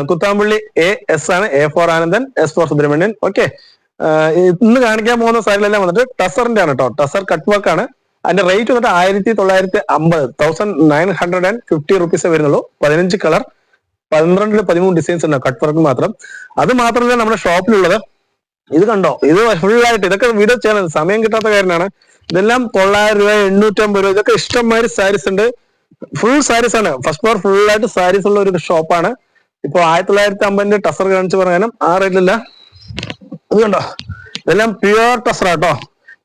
Kuthampully AS ആണ്, A for Anandan, S for Subrahmanyan. Okay, ഇന്ന് കാണിക്കാൻ പോകുന്ന സാരികളെല്ലാം വന്നിട്ട് ടസറിന്റെ ആണ് കേട്ടോ. ടസർ കട്ട് വർക്ക് ആണ്. അതിന്റെ റേറ്റ് വന്നിട്ട് 1950 റുപ്പീസ് വരുന്നുള്ളൂ. 15 കളർ, 12-13 ഡിസൈൻസ് ഉണ്ട് കട്ട് വർക്ക് മാത്രം. അത് മാത്രമല്ല നമ്മുടെ ഷോപ്പിലുള്ളത് ഇത് കണ്ടോ, ഇത് ഫുള്ളായിട്ട് ഇതൊക്കെ വീഡിയോ ചെയ്യാൻ സമയം കിട്ടാത്ത കാര്യമാണ്. ഇതെല്ലാം 900 രൂപ, 850 രൂപ, ഇതൊക്കെ ഇഷ്ടംമാതിരി സാരീസ് ഉണ്ട്. ഫുൾ സാരീസ് ആണ്. ഫസ്റ്റ് ഫ്ലോർ ഫുള്ളായിട്ട് സാരീസ് ഉള്ള ഒരു ഷോപ്പാണ്. ഇപ്പൊ 1950 ടസർ കാണിച്ചു പറയാനും ആ റേറ്റിലല്ല. ഇത് കണ്ടോ, ഇതെല്ലാം പ്യുവർ ടസർ ആട്ടോ.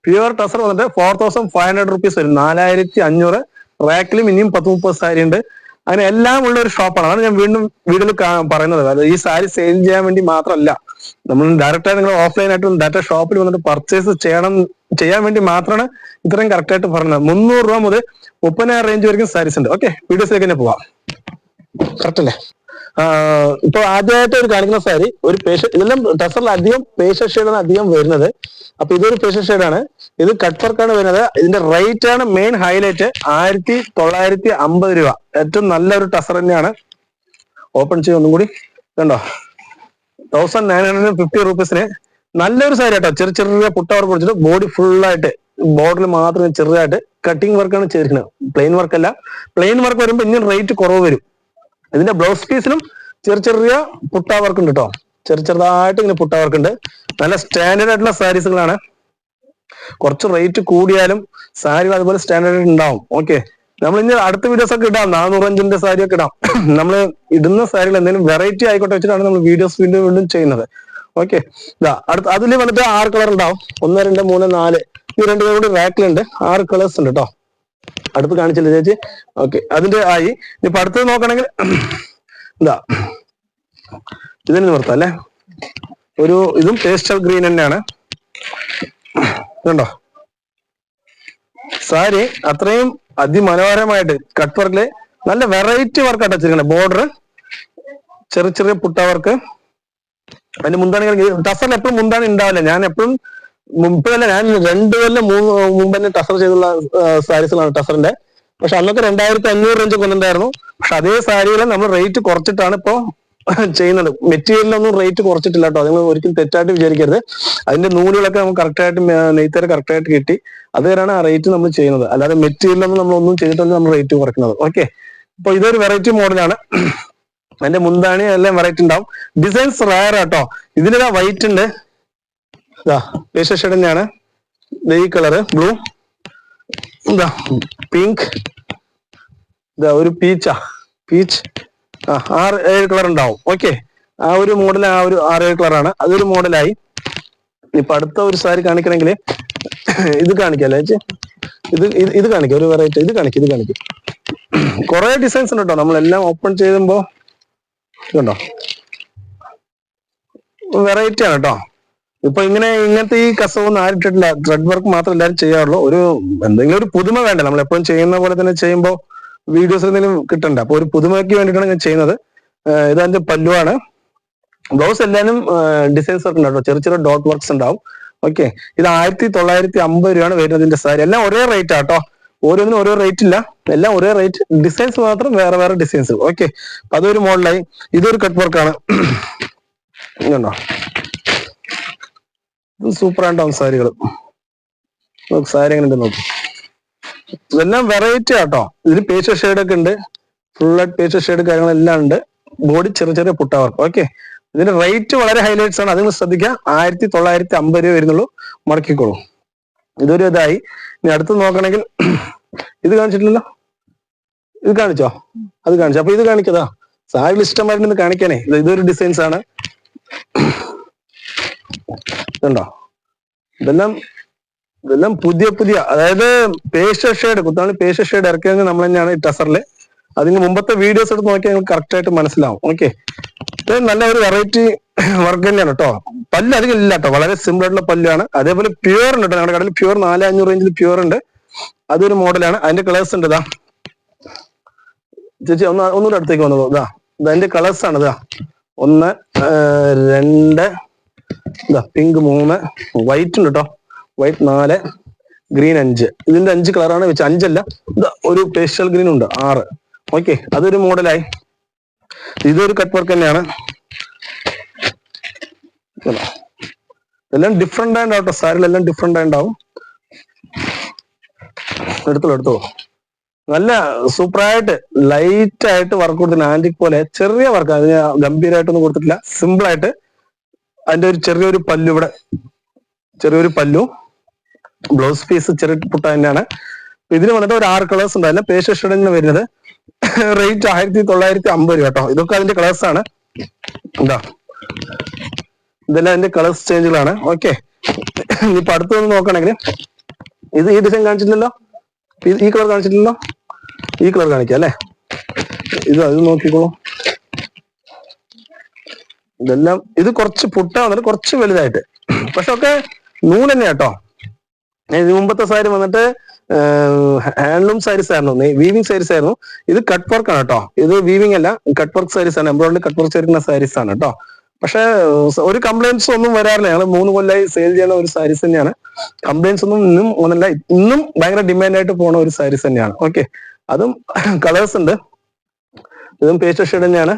പ്യുവർ ടസർ വന്നിട്ട് 4500 റുപ്പീസ് വരും. 4500. റാക്കിലും ഇനിയും 10-30 സാരി ഉണ്ട്. അങ്ങനെ എല്ലാം ഉള്ള ഒരു ഷോപ്പാണ്. അതാണ് ഞാൻ വീണ്ടും വീഡിയോയിൽ പറയുന്നത്. അതായത് ഈ സാരി സെയിൽ ചെയ്യാൻ വേണ്ടി മാത്രമല്ല, നമ്മൾ ഡയറക്റ്റായി നിങ്ങൾ ഓഫ്ലൈൻ ആയിട്ട് ഡയറക്റ്റ് ഷോപ്പിൽ വന്നിട്ട് പർച്ചേസ് ചെയ്യാൻ വേണ്ടി മാത്രമാണ് ഇത്രയും കറക്റ്റ് ആയിട്ട് പറഞ്ഞത്. 300 രൂപ മുതൽ 30,000 റേഞ്ച് വരെയും സാരീസ് ഉണ്ട്. ഓക്കെ, വീഡിയോസിലേക്ക് തന്നെ പോവാം. കറക്റ്റ് അല്ലേ? ഇപ്പൊ ആദ്യമായിട്ട് ഒരു കാണിക്കുന്ന സാരി ഒരു ഇതെല്ലാം ടസറിൽ അധികം പേഷ്യൽ ഷെയ്ഡാണ് അധികം വരുന്നത്. അപ്പൊ ഇതൊരു പേഷ്യൽ ഷെയ്ഡാണ്. ഇത് കട്ട് വർക്കാണ് വരുന്നത്. ഇതിന്റെ റേറ്റ് ആണ് മെയിൻ ഹൈലൈറ്റ്. 1950 രൂപ. ഏറ്റവും നല്ലൊരു ടസർ തന്നെയാണ്. ഓപ്പൺ ചെയ്യും ഒന്നും കൂടി. കണ്ടോ, 1950 റുപ്പീസിന് നല്ലൊരു സാരി കേട്ടോ. ചെറിയ പുട്ട വർക്ക് കൊടുത്തിട്ട് ബോഡി ഫുള്ളായിട്ട് ബോർഡറിൽ മാത്രം ചെറുതായിട്ട് കട്ടിങ് വർക്കാണ് ചെയ്തിരിക്കുന്നത്. പ്ലെയിൻ വർക്ക് അല്ല. പ്ലെയിൻ വർക്ക് വരുമ്പോൾ ഇനിയും റേറ്റ് കുറവ് വരും. ഇതിന്റെ ബ്ലൗസ് പീസിലും ചെറിയ പുട്ട വർക്ക് ഉണ്ട് കേട്ടോ. ചെറുതായിട്ട് ഇങ്ങനെ പുട്ട വർക്ക് ഉണ്ട്. നല്ല സ്റ്റാൻഡേർഡ് ആയിട്ടുള്ള സാരീസുകളാണ്. കുറച്ച് റേറ്റ് കൂടിയാലും സാരികൾ അതുപോലെ സ്റ്റാൻഡേർഡ് ഉണ്ടാവും. ഓക്കെ, നമ്മൾ ഇനി അടുത്ത വീഡിയോസ് ഒക്കെ ഇടാം. 405-ന്റെ സാരി ഒക്കെ ഇടാം. നമ്മൾ ഇടുന്ന സാരികൾ എന്തെങ്കിലും വെറൈറ്റി ആയിക്കോട്ടെ വെച്ചിട്ടാണ് നമ്മൾ വീഡിയോസ് വീണ്ടും ചെയ്യുന്നത്. ഓക്കെ, ഇതാ അടുത്ത അതിൽ വന്നിട്ട് 6 കളർ ഉണ്ടാവും. 1, 2, 3, 4 ഈ 2 കൂടി റാക്കിലുണ്ട്. 6 കളേഴ്സ് ഉണ്ട് കേട്ടോ. അടുത്ത് കാണിച്ചില്ല ചേച്ചി. ഓക്കെ, അതിന്റെ ആയി. ഇപ്പൊ അടുത്തത് നോക്കണമെങ്കിൽ ഇതാ ഇതിന് നിർത്താം അല്ലെ. ഇതും പേസ്റ്റൽ ഗ്രീൻ തന്നെയാണ്. കണ്ടോ, സാരി അത്രയും അതിമനോഹരമായിട്ട് കട്ട് വർക്കില് നല്ല വെറൈറ്റി വർക്ക് ആയിട്ട് വെച്ചിരിക്കുന്നത്. ബോർഡർ ചെറിയ പുട്ട വർക്ക്. അതിന്റെ മുന്താണി ടസറിൽ എപ്പോഴും മുന്താണി ഉണ്ടാവില്ല. ഞാൻ എപ്പോഴും മുമ്പല്ല, ഞാൻ 2 കൊല്ലം മുമ്പ് തന്നെ ടസർ ചെയ്തുള്ള സാരീസുകളാണ് ടസറിന്റെ. പക്ഷെ അന്നൊക്കെ 2500 റേഞ്ച് കൊണ്ടുണ്ടായിരുന്നു. പക്ഷെ അതേ സാരികളെ നമ്മൾ റേറ്റ് കുറച്ചിട്ടാണ് ഇപ്പോ ചെയ്യുന്നത്. മെറ്റീരിയലൊന്നും റേറ്റ് കുറച്ചിട്ടില്ല കേട്ടോ. നിങ്ങൾ ഒരിക്കലും തെറ്റായിട്ട് വിചാരിക്കരുത്. അതിന്റെ നൂലുകളൊക്കെ നമുക്ക് കറക്റ്റായിട്ട് നെയ്ത്തര കറക്റ്റായിട്ട് കിട്ടി. അതുവരെയാണ് ആ റേറ്റ് നമ്മൾ ചെയ്യുന്നത്. അല്ലാതെ മെറ്റീരിയലൊന്നും നമ്മൾ ഒന്നും ചെയ്തിട്ടല്ല നമ്മൾ റേറ്റ് കുറയ്ക്കുന്നത്. ഓക്കെ, അപ്പൊ ഇതൊരു വെറൈറ്റി മോഡലാണ്. അതിന്റെ മുന്താണി എല്ലാം വെറൈറ്റി ഉണ്ടാവും. ഡിസൈൻസ് റയർ ആട്ടോ. ഇതിലിതാ വൈറ്റ് ഉണ്ട്. ഇതാ പേസ്റ്റൽ ഷെയ്ഡ് തന്നെയാണ്. ഈ കളറ് ബ്ലൂ, ഇതാ പിങ്ക്, ഇതാ ഒരു പീച്ച് 6-7 കളർ ഉണ്ടാവും. ഓക്കെ, ആ ഒരു മോഡൽ ആ ഒരു 6-7 കളറാണ്. അതൊരു മോഡലായി. ഇപ്പൊ അടുത്ത ഒരു സാരി കാണിക്കണമെങ്കിൽ ഇത് കാണിക്കല്ലേ ചേച്ചി. ഇത് കാണിക്കാം. ഒരു വെറൈറ്റി ഇത് കാണിക്കും. കുറെ ഡിസൈൻസ് ഉണ്ട് കേട്ടോ. നമ്മളെല്ലാം ഓപ്പൺ ചെയ്യുമ്പോ കണ്ടോ, വെറൈറ്റി ആണ് കേട്ടോ. ഇപ്പൊ ഇങ്ങനത്തെ ഈ കസവൊന്നും ആരും ഇട്ടിട്ടില്ല. ത്രെഡ് വർക്ക് മാത്രം എല്ലാവരും ചെയ്യാറുള്ളൂ. എന്തെങ്കിലും ഒരു പുതുമ വേണ്ട. നമ്മൾ എപ്പോഴും ചെയ്യുന്ന പോലെ തന്നെ ചെയ്യുമ്പോൾ വീഡിയോസ് എന്തെങ്കിലും കിട്ടണ്ട. അപ്പൊ ഒരു പുതുമയ്ക്ക് വേണ്ടിയിട്ടാണ് ഞാൻ ചെയ്യുന്നത്. ഇതെന്റെ പല്ലുവാണ്. ബ്ലൗസ് എല്ലാവരും ഡിസൈൻസ് ഒക്കെ ഉണ്ടാവും. ചെറിയ ഡോട്ട് വർക്ക്സ് ഉണ്ടാവും. ഓക്കെ, ഇത് 1950 രൂപയാണ് വരുന്നത്. ഇതിന്റെ സാരി എല്ലാം ഒരേ റേറ്റ് ആട്ടോ. ഓരോന്നിനും ഓരോ റേറ്റ് ഇല്ല. എല്ലാം ഒരേ റേറ്റ്. ഡിസൈൻസ് മാത്രം വേറെ ഡിസൈൻസ്. ഓക്കെ, അതൊരു മോഡലായി. ഇതൊരു കട്ട് വർക്കാണ്. കണ്ടോ, സൂപ്പർ ആയിട്ടാവും സാരികൾ. സാരി എങ്ങനെ ഉണ്ട് നോക്കും. ഇതെല്ലാം വെറൈറ്റി ആട്ടോ. ഇതിൽ പേസ്റ്റൽ ഷെയ്ഡ് ഒക്കെ ഉണ്ട്. ഫുള്ളായിട്ട് പേസ്റ്റൽ ഷെയ്ഡ് കാര്യങ്ങളെല്ലാം ഉണ്ട്. ബോഡി ചെറിയ പുട്ട വർക്ക്. ഓക്കെ, ഇതിന്റെ റേറ്റ് വളരെ ഹൈലൈറ്റ്സ് ആണ്. അത് ശ്രദ്ധിക്കുക. 1950 രൂപ വരുന്നുള്ളൂ. മടക്കിക്കോളൂ. ഇതൊരു ഇതായി. ഇനി അടുത്ത് നോക്കണമെങ്കിൽ ഇത് കാണിച്ചിട്ടില്ലല്ലോ. ഇത് കാണിച്ചോ? അത് കാണിച്ചു. അപ്പൊ ഇത് കാണിക്കതാ. സാരികൾ ഇഷ്ടമായിട്ട് കാണിക്കാനേ. ഇതൊരു ഡിസൈൻസ് ആണ്. ഇതുണ്ടോ, ഇതെല്ലാം പുതിയ അതായത് പേസ്റ്റൽ ഷെയ്ഡ്. കുത്താണി പേസ്റ്റൽ ഷെയ്ഡ് ഇറക്കിയത് നമ്മൾ തന്നെയാണ് ഈ ടസറില്. അതിന് മുമ്പത്തെ വീഡിയോസ് എടുത്ത് നോക്കിയാൽ നിങ്ങൾക്ക് കറക്റ്റ് ആയിട്ട് മനസ്സിലാവും. ഓക്കെ, ഇത് നല്ല ഒരു വെറൈറ്റി വർക്ക് തന്നെയാണ് കേട്ടോ. പല്ല് അധികം ഇല്ല കേട്ടോ. വളരെ സിമ്പിൾ ആയിട്ടുള്ള പല്ലാണ്. അതേപോലെ പ്യുവർ ഉണ്ട് കേട്ടോ. നമ്മുടെ കടയിൽ പ്യുവർ 400-500 റേഞ്ചിൽ പ്യുവർ ഉണ്ട്. അതൊരു മോഡലാണ്. അതിന്റെ കളേഴ്സ് ഉണ്ട്. ഇതാ ചേച്ചി ഒന്നുകൂടെ അടുത്തേക്ക് വന്നതോ. അതിന്റെ കളേഴ്സ് ആണ്. 1, 2, പിങ്ക് 3, വൈറ്റ് ഉണ്ട് കേട്ടോ. White 4, green 5. ഇതിന്റെ 5 കളറാണ് വെച്ച്. 5 അല്ല, ഒരു പേസ്റ്റൽ ഗ്രീൻ ഉണ്ട് 6. ഓക്കെ, അതൊരു മോഡലായി. ഇതൊരു കട്ട് വർക്ക് തന്നെയാണ്. എല്ലാം ഡിഫറെന്റ് ആയിട്ടോ, സാരിലെല്ലാം ഡിഫറെന്റ് ആയിണ്ടാവും. എടുത്തോ. നല്ല സൂപ്പറായിട്ട് ലൈറ്റ് ആയിട്ട് വർക്ക് കൊടുത്തില്ല. ആന്റിക് പോലെ ചെറിയ വർക്ക്, അതിന് ഗംഭീരമായിട്ടൊന്നും കൊടുത്തിട്ടില്ല. സിമ്പിൾ ആയിട്ട് അതിന്റെ ഒരു ചെറിയൊരു പല്ലു, ഇവിടെ ചെറിയൊരു പല്ലു. ബ്ലൗസ് പീസ് ചെറിയ പുട്ട തന്നെയാണ്. ഇതിന് വന്നിട്ട് ഒരു 6 കളേഴ്സ് ഉണ്ടായിരുന്നു. പേസ്റ്റൽ ഷെയ്ഡിന് വരുന്നത് റേറ്റ് 1950 രൂപ കേട്ടോ. ഇതൊക്കെ അതിന്റെ കളേഴ്സ് ആണ്. എന്താ ഇതെല്ലാം അതിന്റെ കളേഴ്സ് ചേഞ്ചുകളാണ്. ഓക്കെ, ഇനിയിപ്പൊ അടുത്ത് വന്ന് നോക്കണെങ്കിൽ ഇത് ഈ ഡിസൈൻ കാണിച്ചിട്ടില്ലല്ലോ, ഈ കളർ കാണിച്ചിട്ടില്ലല്ലോ, ഈ കളർ കാണിക്കാം അല്ലെ. അത് നോക്കിക്കോളൂ. ഇതെല്ലാം ഇത് കുറച്ച് പുട്ട വന്നിട്ട് കുറച്ച് വലുതായിട്ട്, പക്ഷെ ഒക്കെ നൂല് തന്നെ കേട്ടോ. ഇത് മുമ്പത്തെ സാരി വന്നിട്ട് ഹാൻഡ്ലൂം സാരീസ് ആയിരുന്നു, വീവിംഗ് സാരീസ് ആയിരുന്നു. ഇത് കട്ട് വർക്ക് ആണ് കേട്ടോ. ഇത് വീവിംഗ് അല്ല, കട്ട് വർക്ക് സാരീസ് ആണ്. എംബ്രോയിഡറി കട്ട് വർക്ക് ചേർക്കുന്ന സാരീസ് ആണ് കേട്ടോ. പക്ഷെ ഒരു കംപ്ലൈൻസ് ഒന്നും വരാറില്ല. ഞങ്ങൾ 3 കൊല്ലമായി സെയിൽ ചെയ്യുന്ന ഒരു സാരീസ് തന്നെയാണ്. കംപ്ലൈൻസ് ഒന്നും ഇന്നും ഭയങ്കര ഡിമാൻഡ് ആയിട്ട് പോണ ഒരു സാരീസ് തന്നെയാണ്. ഓക്കെ, അതും കളേഴ്സ് ഉണ്ട്. ഇതും പേസ്റ്റൽ ഷെയ്ഡ് തന്നെയാണ്.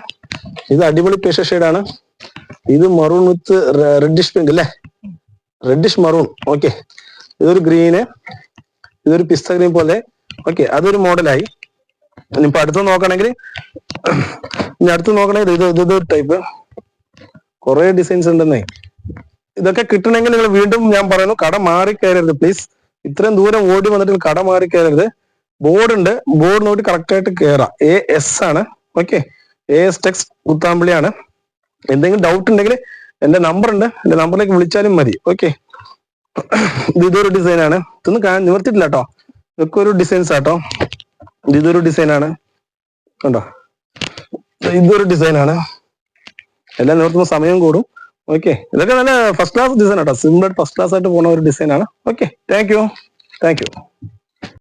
ഇത് അടിപൊളി പേസ്റ്റൽ ഷെയ്ഡാണ്. ഇത് മറൂൺ വിത്ത് റെഡിഷ് പിങ്ക് അല്ലേ, റെഡിഷ് മറൂൺ. ഓക്കെ, ഇതൊരു ഗ്രീന്, ഇതൊരു പിസ്ത ഗ്രീൻ പോലെ. ഓക്കെ, അതൊരു മോഡലായി. ഇനിയിപ്പോ അടുത്ത് നോക്കണമെങ്കിൽ ഇതൊരു ടൈപ്പ്. കുറെ ഡിസൈൻസ് ഉണ്ടെന്നേ. ഇതൊക്കെ കിട്ടണമെങ്കിൽ നിങ്ങൾ വീണ്ടും ഞാൻ പറയുന്നു, കട മാറി കയറരുത് പ്ലീസ്. ഇത്രയും ദൂരം ഓടി വന്നിട്ട് കട മാറി കയറരുത്. ബോർഡ് ഉണ്ട്, ബോർഡ് നോക്കി കറക്റ്റ് ആയിട്ട് കയറാം. AS ആണ്. ഓക്കെ, AS ടെക്സ് കുത്താമ്പളിയാണ്. എന്തെങ്കിലും ഡൗട്ട് ഉണ്ടെങ്കിൽ എന്റെ നമ്പർ ഉണ്ട്, എന്റെ നമ്പറിലേക്ക് വിളിച്ചാലും മതി. ഓക്കെ, ഇതൊരു ഡിസൈനാണ്. ഇതൊന്നും നിവർത്തിട്ടില്ല കേട്ടോ. ഇതൊക്കെ ഒരു ഡിസൈൻസ് ആട്ടോ. ഇതൊരു ഡിസൈനാണ് കണ്ടോ, ഇതൊരു ഡിസൈനാണ്. എല്ലാം നിവർത്തുന്ന സമയം കൂടും. ഓക്കെ, ഇതൊക്കെ നല്ല ഫസ്റ്റ് ക്ലാസ് ഡിസൈൻ ആട്ടോ. സിമ്പിൾ ഫസ്റ്റ് ക്ലാസ് ആയിട്ട് പോകുന്ന ഒരു ഡിസൈനാണ്. Okay, thank you.